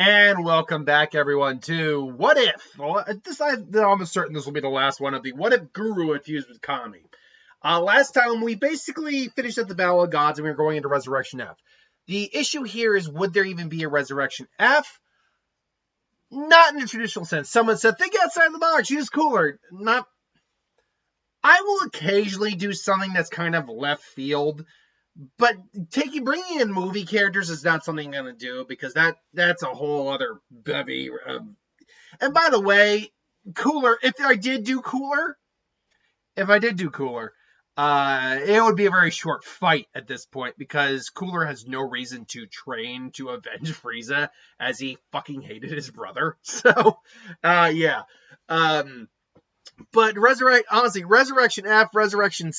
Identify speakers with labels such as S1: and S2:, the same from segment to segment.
S1: And welcome back, everyone, to What If? Well, I'm almost certain this will be the last one of the What If Guru infused with Kami. Last time, we basically finished at the Battle of Gods and we were going into Resurrection F. The issue here is, would there even be a Resurrection F? Not in the traditional sense. Someone said, think outside the box, use cooler. Not. I will occasionally do something that's kind of left field, but bringing in movie characters is not something I'm going to do because that's a whole other bevy. And by the way, Cooler, if I did do Cooler, it would be a very short fight at this point because Cooler has no reason to train to avenge Frieza as he fucking hated his brother. So, yeah. But Resurrection F, Resurrection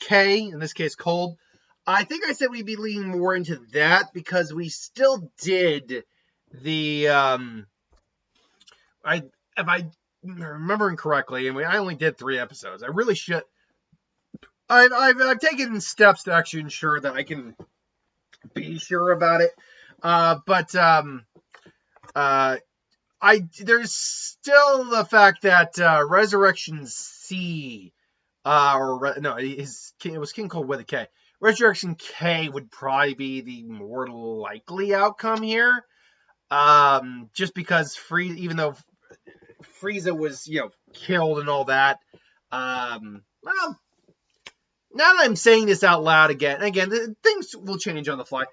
S1: K, in this case Cold, I think I said we'd be leaning more into that because we still did the if I remembering correctly, and I only did 3 episodes. I really should. I've taken steps to actually ensure that I can be sure about it. There's still the fact that Resurrection C, it was King Cold with a K. Resurrection K would probably be the more likely outcome here. Just because even though Frieza was, killed and all that, well, now that I'm saying this out loud again, things will change on the fly.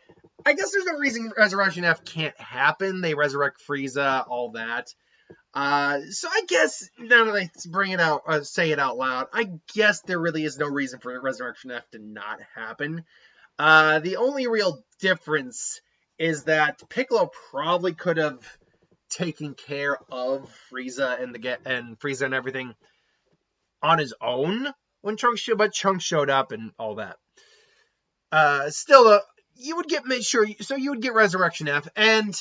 S1: I guess there's no reason Resurrection F can't happen. They resurrect Frieza, all that. So I guess now that I bring it out, say it out loud, I guess there really is no reason for Resurrection F to not happen. The only real difference is that Piccolo probably could have taken care of Frieza and Frieza and everything on his own when Trunks showed up and all that. Still, you would get Resurrection F, and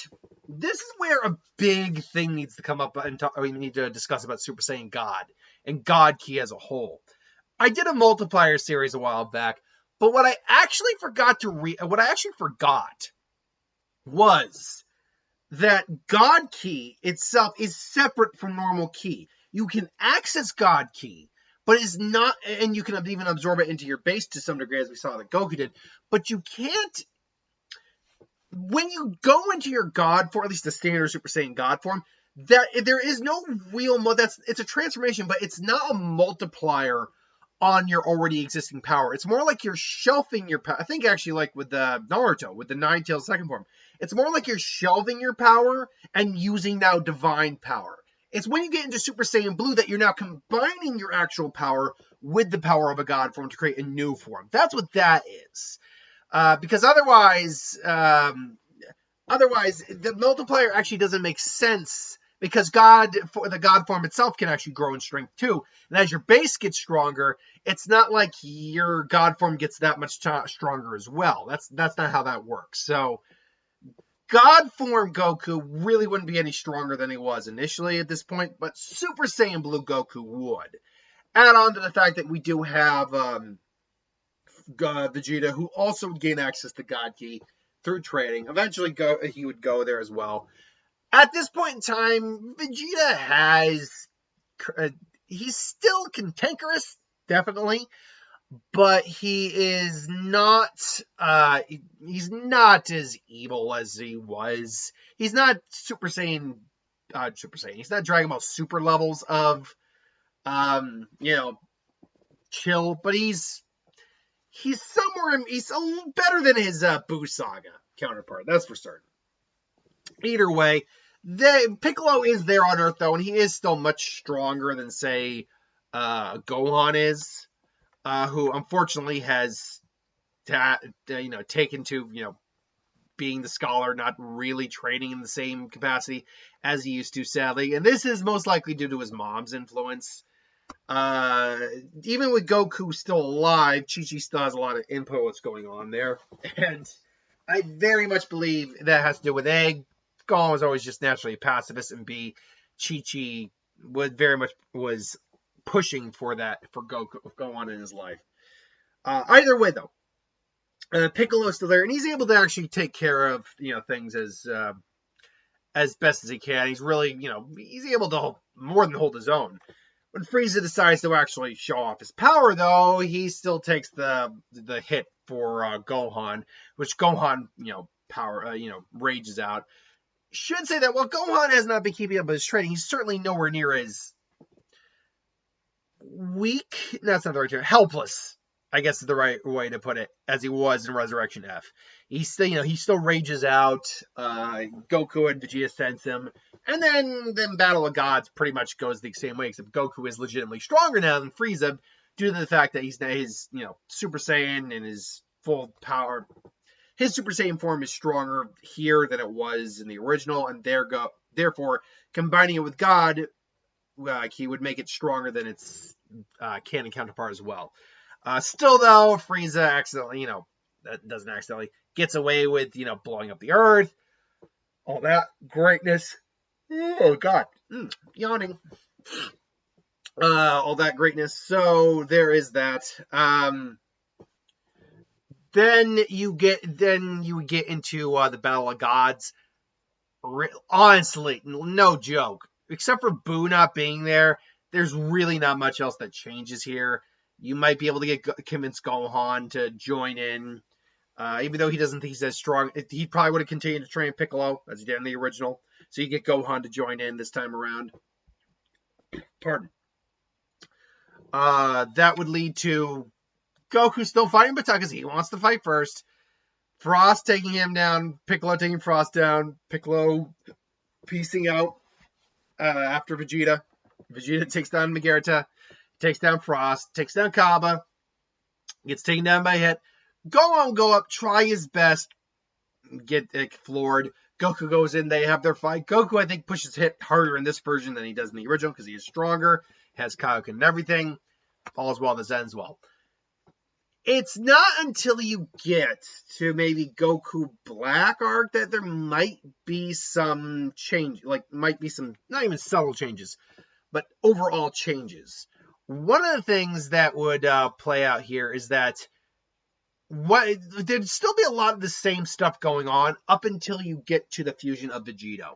S1: this is where a big thing needs to come up and we need to discuss about Super Saiyan God and God Ki as a whole. I did a multiplier series a while back, but what I actually forgot was that God Ki itself is separate from normal Ki. You can access God Ki, but it's not, and you can even absorb it into your base to some degree, as we saw that Goku did, but you can't. When you go into your God form, at least the standard Super Saiyan God form, there is no real it's a transformation, but it's not a multiplier on your already existing power. It's more like you're shelving your power. I think actually like with the Naruto, with the Nine-Tails second form, it's more like you're shelving your power and using now divine power. It's when you get into Super Saiyan Blue that you're now combining your actual power with the power of a God form to create a new form. That's what that is. Because otherwise, the multiplier actually doesn't make sense because the God form itself can actually grow in strength too. And as your base gets stronger, it's not like your God form gets that much stronger as well. That's not how that works. So God form Goku really wouldn't be any stronger than he was initially at this point, but Super Saiyan Blue Goku would. Add on to the fact that we do have Vegeta, who also gained access to God Ki through training. Eventually, he would go there as well. At this point in time, Vegeta he's still cantankerous, definitely, but he is not, he's not as evil as he was. He's not Super Saiyan, he's not Dragon Ball Super levels of, chill, but he's somewhere, he's a little better than his Buu Saga counterpart, that's for certain. Either way, Piccolo is there on Earth, though, and he is still much stronger than, say, Gohan is, who unfortunately has, taken to, being the scholar, not really training in the same capacity as he used to, sadly. And this is most likely due to his mom's influence. Even with Goku still alive, Chi-Chi still has a lot of input what's going on there. And I very much believe that has to do with A, Gohan was always just naturally a pacifist, and B, Chi-Chi was pushing for that for Gohan in his life. Either way, though, Piccolo's still there, and he's able to actually take care of things as best as he can. He's really, he's able to more than hold his own. When Frieza decides to actually show off his power, though, he still takes the hit for Gohan, which Gohan, rages out. Should say that while Gohan has not been keeping up with his training, he's certainly nowhere near as weak. That's not the right term. Helpless, I guess is the right way to put it, as he was in Resurrection F. He still rages out. Goku and Vegeta sense him, and then Battle of Gods pretty much goes the same way, except Goku is legitimately stronger now than Frieza due to the fact that his Super Saiyan and his full power. His Super Saiyan form is stronger here than it was in the original, and therefore combining it with God, he would make it stronger than its canon counterpart as well. Still, though, Frieza accidentally, doesn't accidentally, gets away with, blowing up the Earth. All that greatness. Oh, God. Yawning. All that greatness. So, there is that. Then you get into the Battle of Gods. Honestly, no joke. Except for Boo not being there, there's really not much else that changes here. You might be able to convince Gohan to join in. Even though he doesn't think he's as strong, he probably would have continued to train Piccolo, as he did in the original. So you get Gohan to join in this time around. Pardon. That would lead to Goku still fighting Vegeta because he wants to fight first. Frost taking him down, Piccolo taking Frost down, Piccolo piecing out after Vegeta. Vegeta takes down Vegeta, takes down Frost, takes down Kaba, gets taken down by Hit. Gohan go up, try his best, get floored. Goku goes in, they have their fight. Goku, I think, pushes Hit harder in this version than he does in the original because he is stronger, has Kaioken and everything. All's well that ends well. It's not until you get to maybe Goku Black arc that there might be some change, might be some, not even subtle changes, but overall changes. One of the things that would play out here is that there'd still be a lot of the same stuff going on up until you get to the fusion of Vegeta.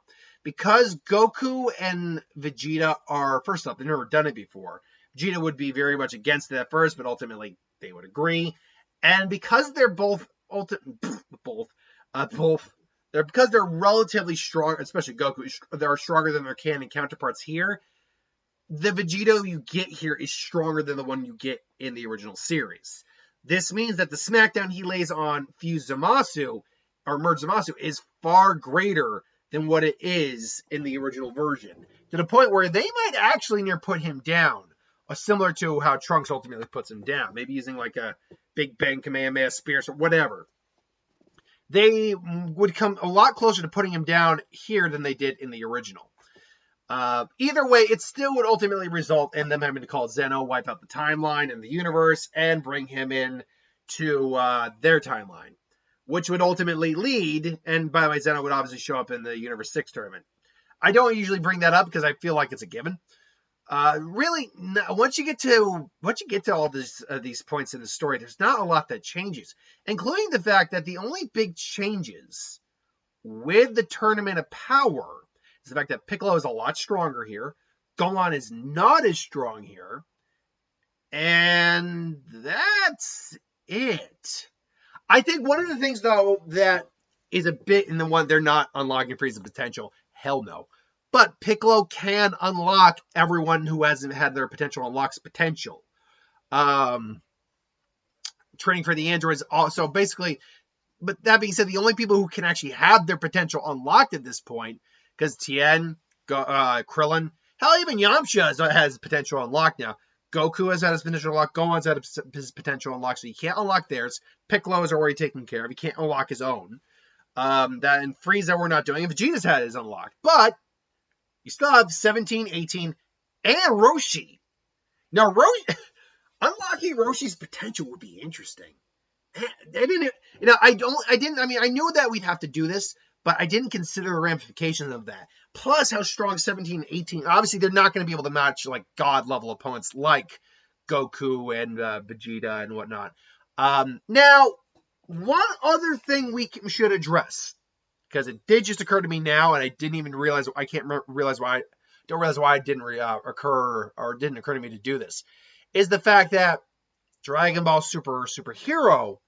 S1: Because Goku and Vegeta are, first off, they've never done it before. Vegeta would be very much against it at first, but ultimately they would agree. And because they're because they're relatively strong, especially Goku, they're stronger than their canon counterparts here. The Vegeta you get here is stronger than the one you get in the original series. This means that the smackdown he lays on Fuse Zamasu, or Merge Zamasu, is far greater than what it is in the original version. To the point where they might actually near put him down. Similar to how Trunks ultimately puts him down. Maybe using like a Big Bang Kamehameha Spear or whatever. They would come a lot closer to putting him down here than they did in the original. Either way, it still would ultimately result in them having to call Zeno, wipe out the timeline and the universe, and bring him in to their timeline. Which would ultimately lead, and by the way, Zeno would obviously show up in the Universe 6 tournament. I don't usually bring that up because I feel like it's a given. Really, once you get to all these points in the story, there's not a lot that changes, including the fact that the only big changes with the Tournament of Power is the fact that Piccolo is a lot stronger here, Gohan is not as strong here, and that's it. I think one of the things, though, that is a bit in the one they're not unlocking Frieza's potential. Hell no. But Piccolo can unlock everyone who hasn't had their potential unlocks potential. Training for the androids also basically, but that being said, the only people who can actually have their potential unlocked at this point, because Tien, Krillin, hell, even Yamcha has potential unlocked now. Goku has had his potential unlocked. Gohan's had his potential unlocked, so you can't unlock theirs. Piccolo is already taken care of. He can't unlock his own. That and Frieza we're not doing. And Vegeta's had his unlocked, but you still have 17, 18, and Roshi. Now, unlocking Roshi's potential would be interesting. I knew that we'd have to do this, but I didn't consider the ramifications of that. Plus, how strong 17, 18. Obviously, they're not going to be able to match like God level opponents like Goku and Vegeta and whatnot. Now, one other thing we should address, because it did just occur to me now, and I didn't even realize. I can't realize why. Don't realize why it didn't occur or didn't occur to me to do this. Is the fact that Dragon Ball Superhero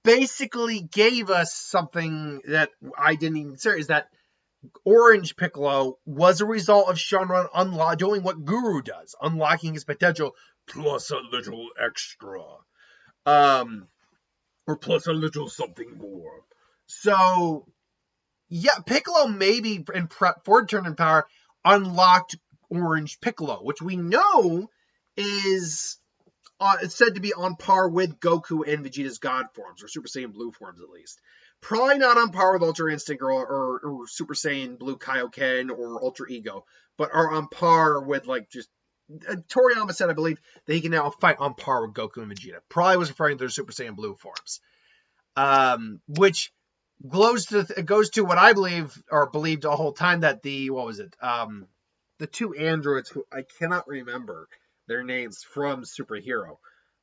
S1: basically gave us something that I didn't even say, is that Orange Piccolo was a result of Shenron doing what Guru does, unlocking his potential plus a little extra. Or plus a little something more. So, yeah, Piccolo maybe in prep for Tournament Power unlocked Orange Piccolo, which we know is it's said to be on par with Goku and Vegeta's God forms, or Super Saiyan Blue forms at least. Probably not on par with Ultra Instinct or Super Saiyan Blue Kaioken or Ultra Ego, but are on par with like just Toriyama said, I believe, that he can now fight on par with Goku and Vegeta. Probably was referring to their Super Saiyan Blue forms, which goes to what I believed the whole time, that the two androids who I cannot remember their names from Superhero,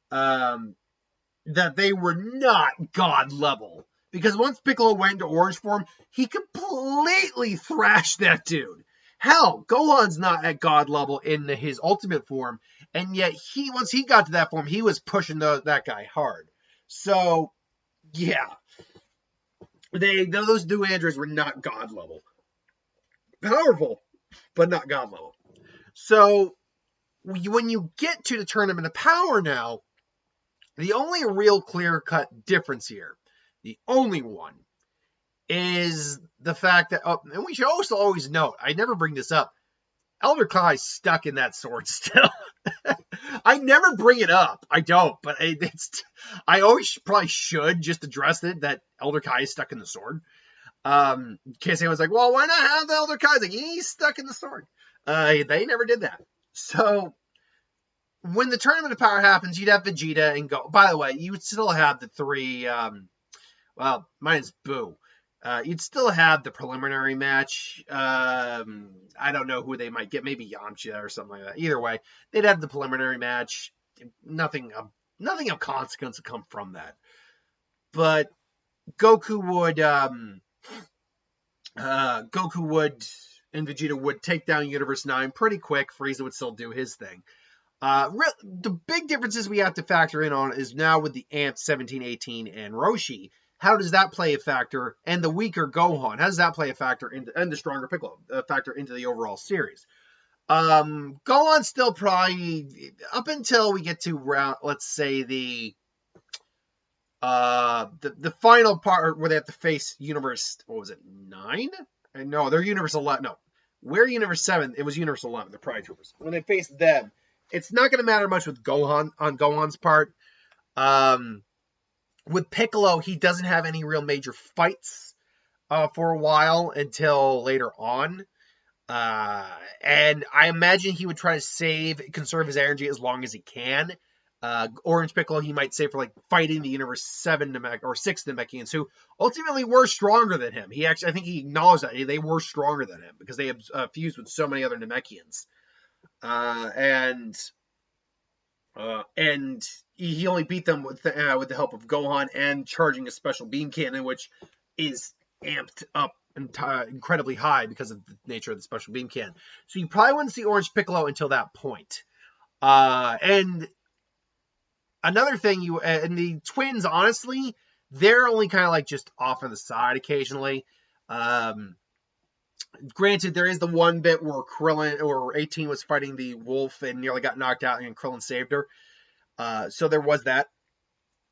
S1: that they were not God level, because once Piccolo went into Orange form, he completely thrashed that dude. Hell, Gohan's not at God level in his ultimate form, and yet once he got to that form, he was pushing that guy hard. So, yeah, those two androids were not God level. Powerful, but not God level. So, when you get to the Tournament of Power now, the only real clear-cut difference here, the only one, is the fact that, and we should also always note, I never bring this up, Elder Kai's stuck in that sword still. I never bring it up. I don't, but I always probably should just address it, that Elder Kai is stuck in the sword. In case anyone's like, well, why not have the Elder Kai? Like, he's stuck in the sword. They never did that. So, when the Tournament of Power happens, you'd have Vegeta and Go. By the way, you would still have the three, mine's Boo. You'd still have the preliminary match. I don't know who they might get. Maybe Yamcha or something like that. Either way, they'd have the preliminary match. Nothing of consequence would come from that. But Goku and Vegeta would take down Universe 9 pretty quick. Frieza would still do his thing. The big differences we have to factor in on is now with the AMP 1718 and Roshi. How does that play a factor? And the weaker Gohan, how does that play a factor and the stronger Piccolo factor into the overall series? Gohan still probably, up until we get to round, let's say the final part where they have to face Universe, 9? No, they're Universe 11. No, we're Universe 7. It was Universe 11, the Pride Troopers. When they face them, it's not going to matter much with Gohan on Gohan's part. With Piccolo, he doesn't have any real major fights for a while until later on. And I imagine he would try to conserve his energy as long as he can. Orange Piccolo, he might save for like fighting the Universe 7 or 6 Namekians, who ultimately were stronger than him. I think he acknowledged that they were stronger than him because they have fused with so many other Namekians. And he only beat them with the help of Gohan and charging a special beam cannon, which is amped up incredibly high because of the nature of the special beam cannon. So you probably wouldn't see Orange Piccolo until that point. And another thing, and the twins, honestly, they're only kind of like just off on the side occasionally. Granted, there is the one bit where Krillin or 18 was fighting the wolf and nearly got knocked out, and Krillin saved her. So there was that.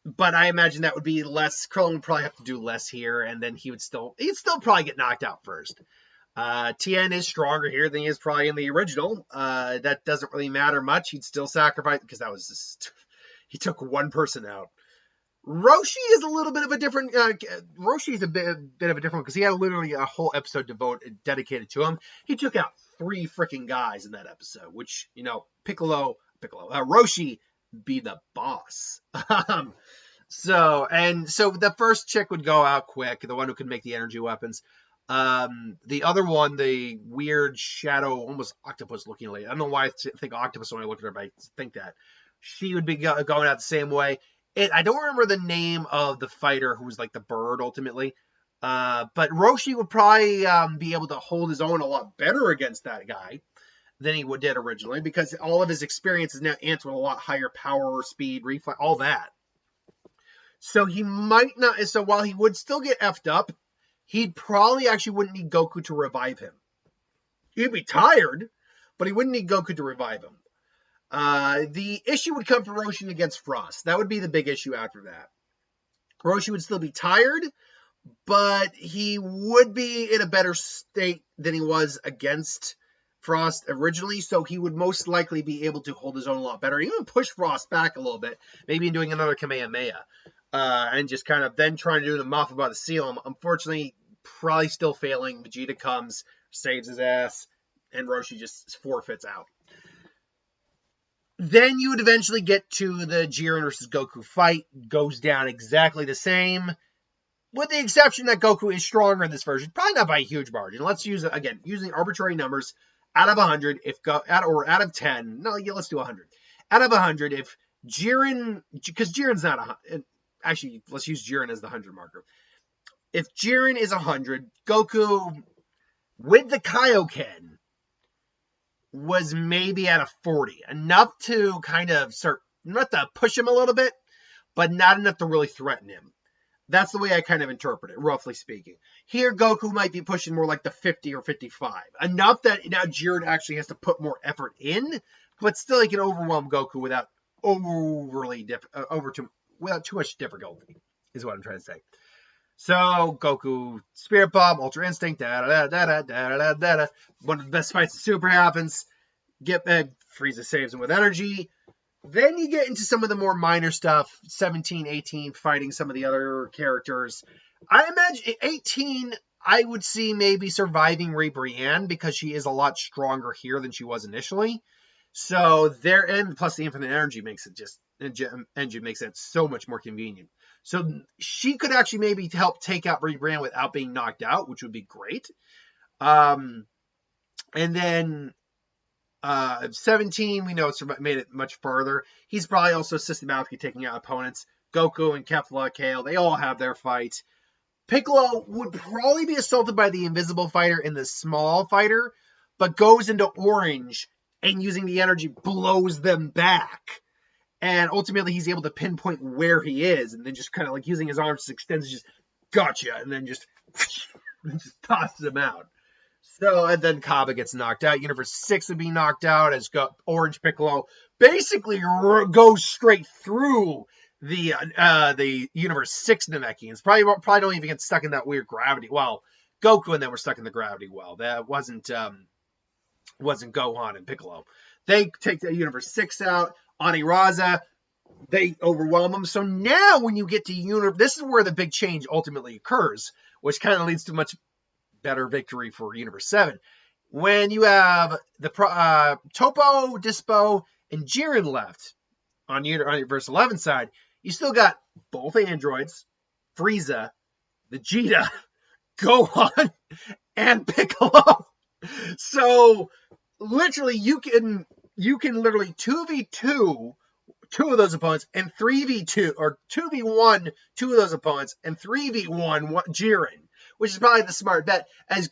S1: But I imagine that would be less. Krillin would probably have to do less here, and then he'd still probably get knocked out first. Tien is stronger here than he is probably in the original. That doesn't really matter much. He'd still sacrifice because that was just he took one person out. Roshi is a little bit of a different. Roshi is a bit of a different because he had literally a whole episode dedicated to him. He took out 3 freaking guys in that episode, which Roshi be the boss. So the first chick would go out quick, the one who could make the energy weapons. The other one, the weird shadow, almost octopus looking lady. I don't know why I think octopus when I look at her, but I think that she would be going out the same way. I don't remember the name of the fighter who was like the bird ultimately. But Roshi would probably be able to hold his own a lot better against that guy than he did originally, because all of his experience is now ants with a lot higher power, speed, reflex, all that. So he might not. So while he would still get effed up, he'd probably actually wouldn't need Goku to revive him. He'd be tired, but he wouldn't need Goku to revive him. The issue would come for Roshi against Frost. That would be the big issue after that. Roshi would still be tired, but he would be in a better state than he was against Frost originally, so he would most likely be able to hold his own a lot better. Even push Frost back a little bit, maybe doing another Kamehameha, and just kind of then trying to do the Moth about the seal. Unfortunately, probably still failing. Vegeta comes, saves his ass, and Roshi just forfeits out. Then you would eventually get to the Jiren versus Goku fight. Goes down exactly the same, with the exception that Goku is stronger in this version. Probably not by a huge margin. Let's use, again, using arbitrary numbers. Out of 100, out of 10, no, yeah, let's do 100. Out of 100, if Jiren, because Jiren's not 100, actually, let's use Jiren as the 100 marker. If Jiren is 100, Goku, with the Kaioken, was maybe at a 40. Enough to kind of start, not to push him a little bit, but not enough to really threaten him. That's the way I kind of interpret it, roughly speaking. Here, Goku might be pushing more like the 50 or 55. Enough that now Jiren actually has to put more effort in, but still he can overwhelm Goku without without too much difficulty, is what I'm trying to say. So, Goku, Spirit Bomb, Ultra Instinct, da-da-da-da-da-da-da-da. One of the best fights in Super happens. Frieza saves him with energy. Then you get into some of the more minor stuff, 17, 18, fighting some of the other characters. I imagine 18, I would see maybe surviving Ray Brienne, because she is a lot stronger here than she was initially. So there, and plus the infinite energy makes it engine makes it so much more convenient. So she could actually maybe help take out Ray Brienne without being knocked out, which would be great. And then 17, we know it's made it much further. He's probably also systematically taking out opponents. Goku and Kefla, Kale, they all have their fight. Piccolo would probably be assaulted by the invisible fighter in the small fighter, but goes into orange and using the energy blows them back. And ultimately he's able to pinpoint where he is, and then just kind of like using his arms, extends, just gotcha, and then just tosses him out. So, and then Kaba gets knocked out. Universe 6 would be knocked out as Orange Piccolo basically goes straight through the Universe 6 Namekians. Probably don't even get stuck in that weird gravity. Well, Goku and them were stuck in the gravity well. That wasn't Gohan and Piccolo. They take the Universe 6 out. Aniraza, they overwhelm them. So now when you get to this is where the big change ultimately occurs, which kind of leads to much better victory for Universe 7. When you have the Toppo, Dispo, and Jiren left on Universe 11 side, you still got both androids, Frieza, Vegeta, Gohan, and Piccolo. So literally you can literally 2v2 two of those opponents, and 3v2 or 2v1 two of those opponents, and 3v1 Jiren, which is probably the smart bet. As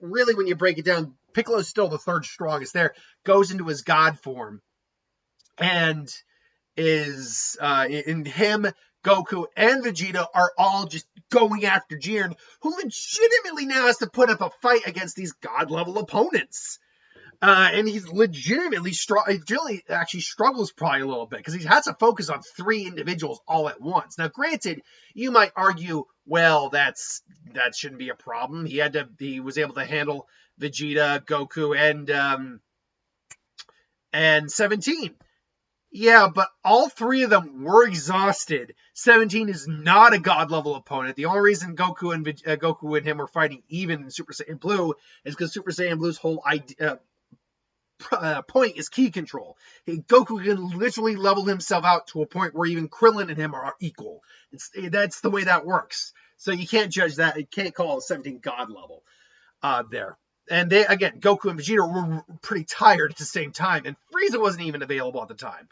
S1: really, when you break it down, Piccolo's still the third strongest there, goes into his god form, and is in him, Goku, and Vegeta are all just going after Jiren, who legitimately now has to put up a fight against these god-level opponents. And he's legitimately actually struggles probably a little bit, because he has to focus on 3 individuals all at once. Now, granted, you might argue, well, that shouldn't be a problem. He was able to handle Vegeta, Goku, and 17. Yeah, but all 3 of them were exhausted. 17 is not a god-level opponent. The only reason Goku and him were fighting even in Super Saiyan Blue is because Super Saiyan Blue's whole point is ki control. Goku can literally level himself out to a point where even Krillin and him are equal. That's the way that works. So you can't judge that. You can't call it 17 god level there. And Goku and Vegeta were pretty tired at the same time, and Frieza wasn't even available at the time.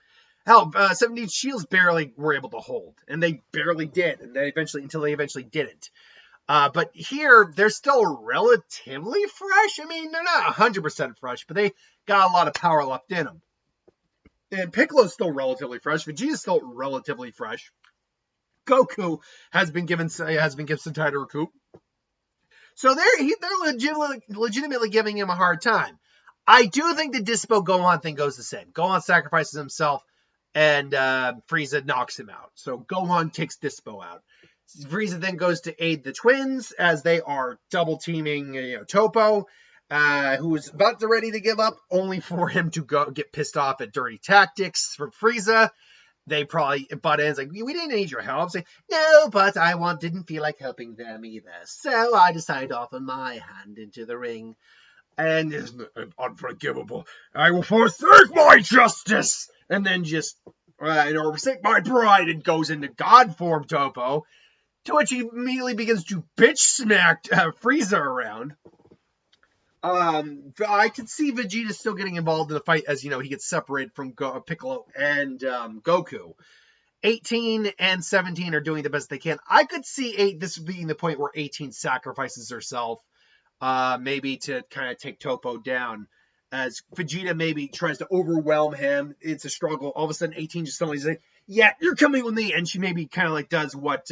S1: Hell, 17 Shields barely were able to hold, and they barely did, and until they eventually didn't. But here, they're still relatively fresh. I mean, they're not 100% fresh, but they got a lot of power left in them. And Piccolo's still relatively fresh. Vegeta's still relatively fresh. Goku has been given some time to recoup. So they're legitimately giving him a hard time. I do think the Dispo Gohan thing goes the same. Gohan sacrifices himself, and Frieza knocks him out. So Gohan takes Dispo out. Frieza then goes to aid the twins as they are double teaming Toppo, who's about to ready to give up, only for him to go get pissed off at dirty tactics from Frieza. They probably butt in. It's like, we didn't need your help. Say, no, but I didn't feel like helping them either. So I decided to offer my hand into the ring. And isn't it unforgivable? I will forsake my justice! And then just, forsake my pride, and goes into God form Toppo. To which he immediately begins to bitch smack Frieza around. I can see Vegeta still getting involved in the fight as, he gets separated from Piccolo and Goku. 18 and 17 are doing the best they can. I could see this being the point where 18 sacrifices herself, maybe to kind of take Toppo down. As Vegeta maybe tries to overwhelm him. It's a struggle. All of a sudden, 18 just suddenly says, yeah, you're coming with me. And she maybe kind of like does what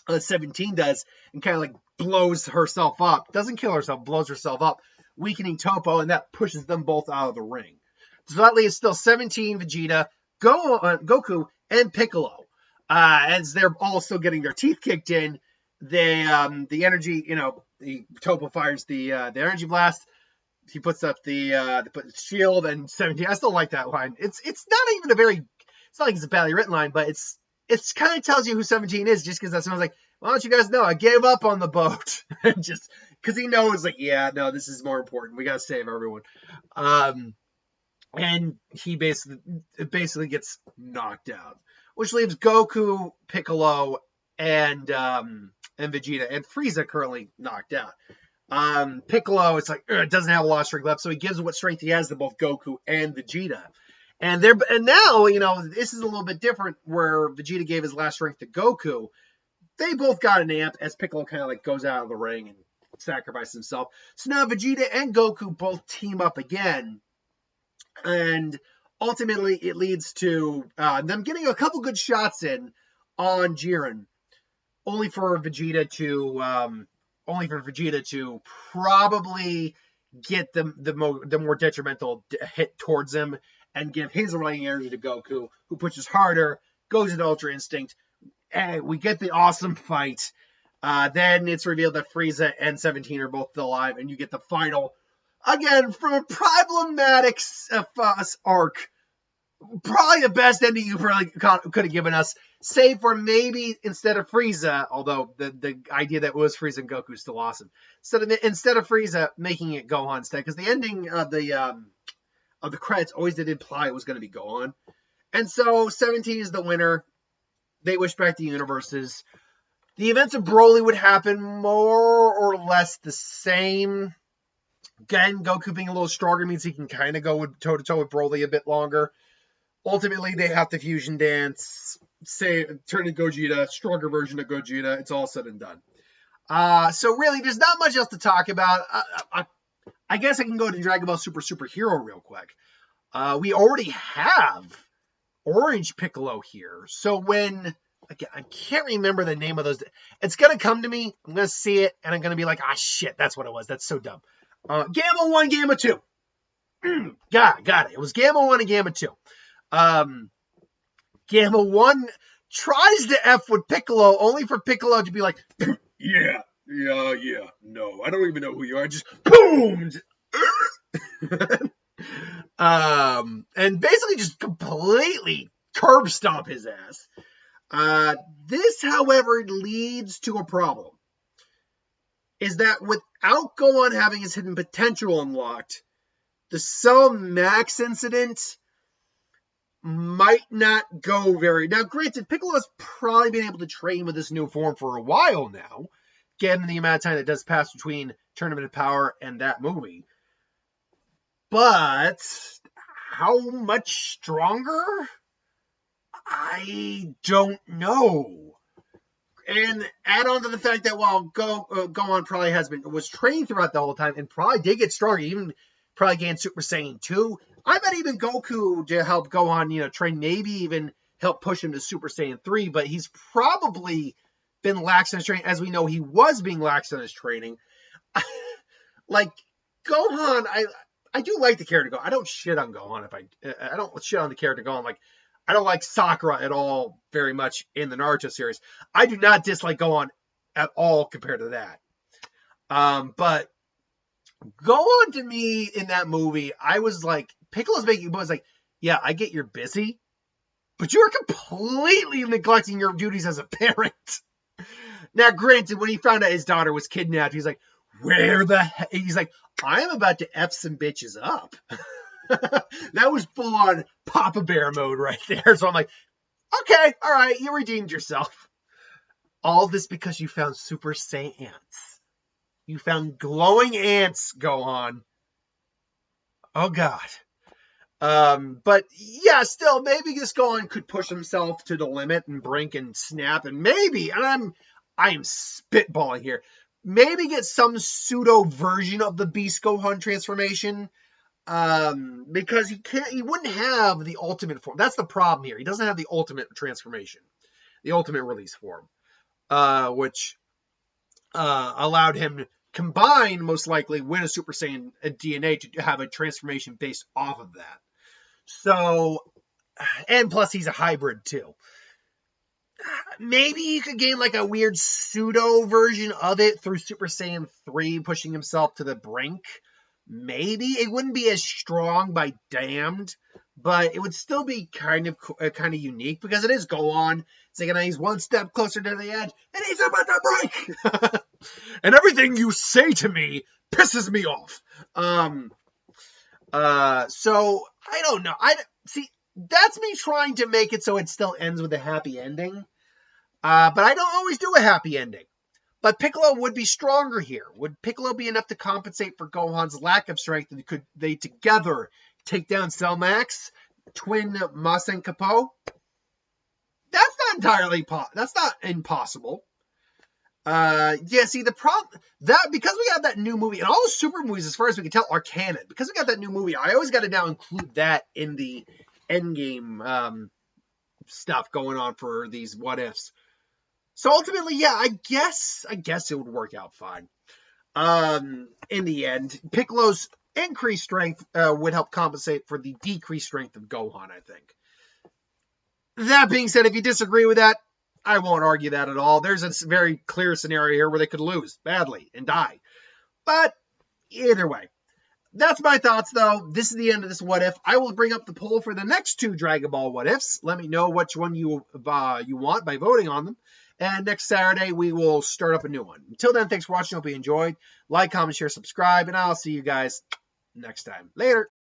S1: 17 does and kind of like blows herself up. Doesn't kill herself, blows herself up, weakening Toppo, and that pushes them both out of the ring. So that leaves still 17, Vegeta, Goku, and Piccolo. As they're all still getting their teeth kicked in, the energy, Toppo fires the energy blast. He puts up the shield, and 17. I still like that line. It's not even it's not like it's a badly written line, but it's kind of tells you who 17 is, just because that sounds like, why don't you guys know I gave up on the boat? Just because he knows, like, yeah, no, this is more important. We got to save everyone. And he basically gets knocked out, which leaves Goku, Piccolo, and Vegeta, and Frieza currently knocked out. Piccolo, it's like, doesn't have a lot of strength left, so he gives what strength he has to both Goku and Vegeta. And now, this is a little bit different where Vegeta gave his last strength to Goku. They both got an amp as Piccolo kind of like goes out of the ring and sacrifices himself. So now Vegeta and Goku both team up again. And ultimately it leads to them getting a couple good shots in on Jiren. Only for Vegeta to probably get the more detrimental hit towards him and give his remaining energy to Goku, who pushes harder, goes into Ultra Instinct, and we get the awesome fight. Then it's revealed that Frieza and 17 are both still alive, and you get the final, again, from a problematic arc. Probably the best ending you really could have given us, save for maybe instead of Frieza, although the idea that it was Frieza and Goku is still awesome. Instead of Frieza, making it Gohan instead, because the ending of the credits always did imply it was going to be Gohan. And so 17 is the winner. They wish back the universes. The events of Broly would happen more or less the same. Again, Goku being a little stronger means he can kind of go toe-to-toe with Broly a bit longer. Ultimately, they have the fusion dance, turn to Gogeta, stronger version of Gogeta. It's all said and done. So really, there's not much else to talk about. I guess I can go to Dragon Ball Super Hero real quick. We already have Orange Piccolo here. So again, I can't remember the name of those. It's going to come to me. I'm going to see it, and I'm going to be like, shit, that's what it was. That's so dumb. Gamma 1, Gamma 2. Got it. It was Gamma 1 and Gamma 2. Gamma 1 tries to F with Piccolo, only for Piccolo to be like, yeah, no, I don't even know who you are, just boom! And basically just completely curb stomp his ass. This, however, leads to a problem. Is that without Gohan having his hidden potential unlocked, the Cell Max incident might not go very... Now, granted, Piccolo's probably been able to train with this new form for a while now, given the amount of time that does pass between Tournament of Power and that movie. But how much stronger? I don't know. And add on to the fact that while Gohan probably was trained throughout the whole time and probably did get stronger, even probably gained Super Saiyan 2. I bet even Goku to help Gohan, train, maybe even help push him to Super Saiyan 3, but he's probably been lax in his training, as we know he was being lax in his training. Like, Gohan, I do like the character Gohan. I don't shit on Gohan I don't shit on the character Gohan. Like, I don't like Sakura at all very much in the Naruto series. I do not dislike Gohan at all compared to that. But Gohan to me in that movie, I was like, Piccolo's was like, yeah, I get you're busy, but you're completely neglecting your duties as a parent. Now, granted, when he found out his daughter was kidnapped, he's like, where the heck? He's like, I am about to F some bitches up. That was full on Papa Bear mode right there. So I'm like, okay, all right, you redeemed yourself. All this because you found Super Saiyan ants. You found glowing ants, Gohan. Oh, God. But yeah, still, maybe this Gohan could push himself to the limit and brink and snap, and maybe, and I am spitballing here, maybe get some pseudo version of the Beast Gohan transformation. Because he wouldn't have the ultimate form. That's the problem here. He doesn't have the ultimate transformation, the ultimate release form, which allowed him to combine, most likely, win a Super Saiyan DNA to have a transformation based off of that. So, and plus he's a hybrid too. Maybe he could gain like a weird pseudo version of it through Super Saiyan 3, pushing himself to the brink. Maybe it wouldn't be as strong by damned, but it would still be kind of unique because it is Gohan. It's like he's one step closer to the edge, and he's about to break. And everything you say to me pisses me off. So I don't know. See, that's me trying to make it so it still ends with a happy ending. But I don't always do a happy ending. But Piccolo would be stronger here. Would Piccolo be enough to compensate for Gohan's lack of strength? And could they together take down Cell Max, twin Masen Kapo? That's not entirely that's not impossible. See, the problem that because we have that new movie and all the super movies, as far as we can tell, are canon. Because we got that new movie, I always got to now include that in the Endgame stuff going on for these what ifs. So ultimately, yeah, I guess it would work out fine. In the end, Piccolo's increased strength would help compensate for the decreased strength of Gohan, I think. That being said, if you disagree with that, I won't argue that at all. There's a very clear scenario here where they could lose badly and die. But either way, that's my thoughts, though. This is the end of this what if. I will bring up the poll for the next 2 Dragon Ball what ifs. Let me know which one you want by voting on them. And next Saturday, we will start up a new one. Until then, thanks for watching. Hope you enjoyed. Like, comment, share, subscribe, and I'll see you guys next time. Later.